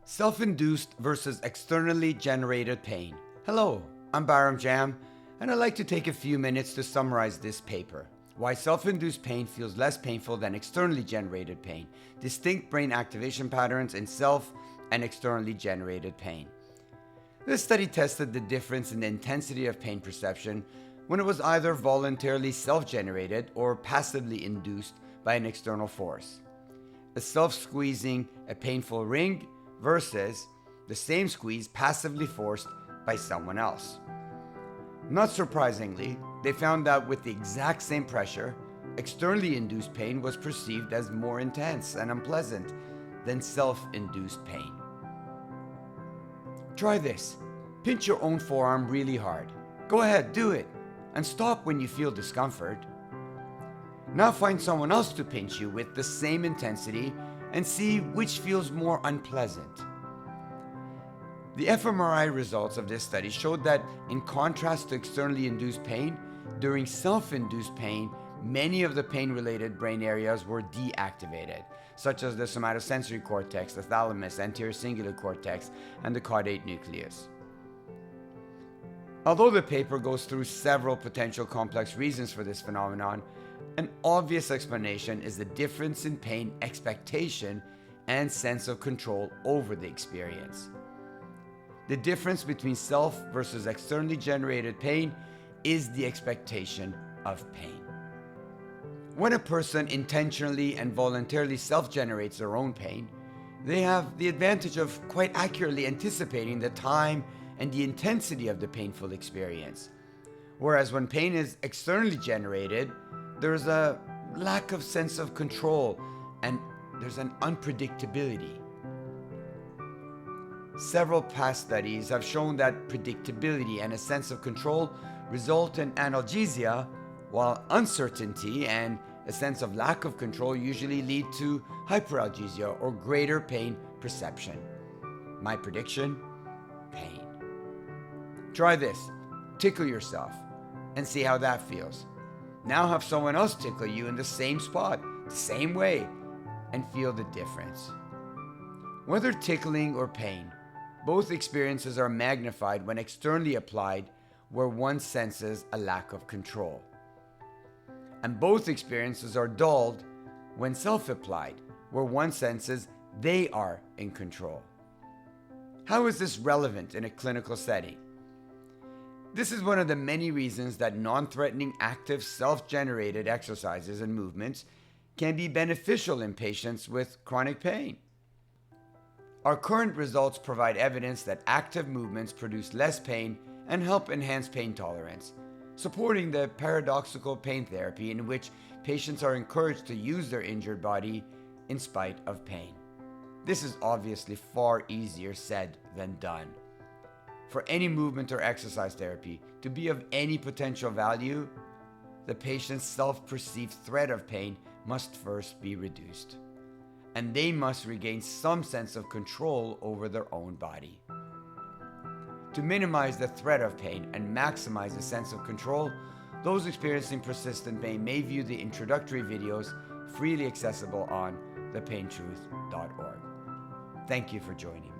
Self-induced versus externally generated pain. Hello, I'm Baram Jam, and I'd like to take a few minutes to summarize this paper. Why self-induced pain feels less painful than externally generated pain. Distinct brain activation patterns in self and externally generated pain. This study tested the difference in the intensity of pain perception when it was either voluntarily self-generated or passively induced by an external force. A self-squeezing a painful ring versus the same squeeze passively forced by someone else. Not surprisingly, they found that with the exact same pressure, externally induced pain was perceived as more intense and unpleasant than self-induced pain. Try this. Pinch your own forearm really hard. Go ahead, do it, and stop when you feel discomfort. Now find someone else to pinch you with the same intensity and see which feels more unpleasant. The fMRI results of this study showed that, in contrast to externally induced pain, during self-induced pain, many of the pain-related brain areas were deactivated, such as the somatosensory cortex, the thalamus, anterior cingulate cortex, and the caudate nucleus. Although the paper goes through several potential complex reasons for this phenomenon, an obvious explanation is the difference in pain expectation and sense of control over the experience. The difference between self versus externally generated pain is the expectation of pain. When a person intentionally and voluntarily self-generates their own pain, they have the advantage of quite accurately anticipating the time and the intensity of the painful experience. Whereas when pain is externally generated, there's a lack of sense of control and there's an unpredictability. Several past studies have shown that predictability and a sense of control result in analgesia, while uncertainty and a sense of lack of control usually lead to hyperalgesia or greater pain perception. My prediction? Pain. Try this. Tickle yourself and see how that feels. Now have someone else tickle you in the same spot, the same way, and feel the difference. Whether tickling or pain, both experiences are magnified when externally applied, where one senses a lack of control. And both experiences are dulled when self-applied, where one senses they are in control. How is this relevant in a clinical setting? This is one of the many reasons that non-threatening active self-generated exercises and movements can be beneficial in patients with chronic pain. Our current results provide evidence that active movements produce less pain and help enhance pain tolerance, supporting the paradoxical pain therapy in which patients are encouraged to use their injured body in spite of pain. This is obviously far easier said than done. For any movement or exercise therapy to be of any potential value, the patient's self-perceived threat of pain must first be reduced, and they must regain some sense of control over their own body. To minimize the threat of pain and maximize a sense of control, those experiencing persistent pain may view the introductory videos freely accessible on thepaintruth.org. Thank you for joining me.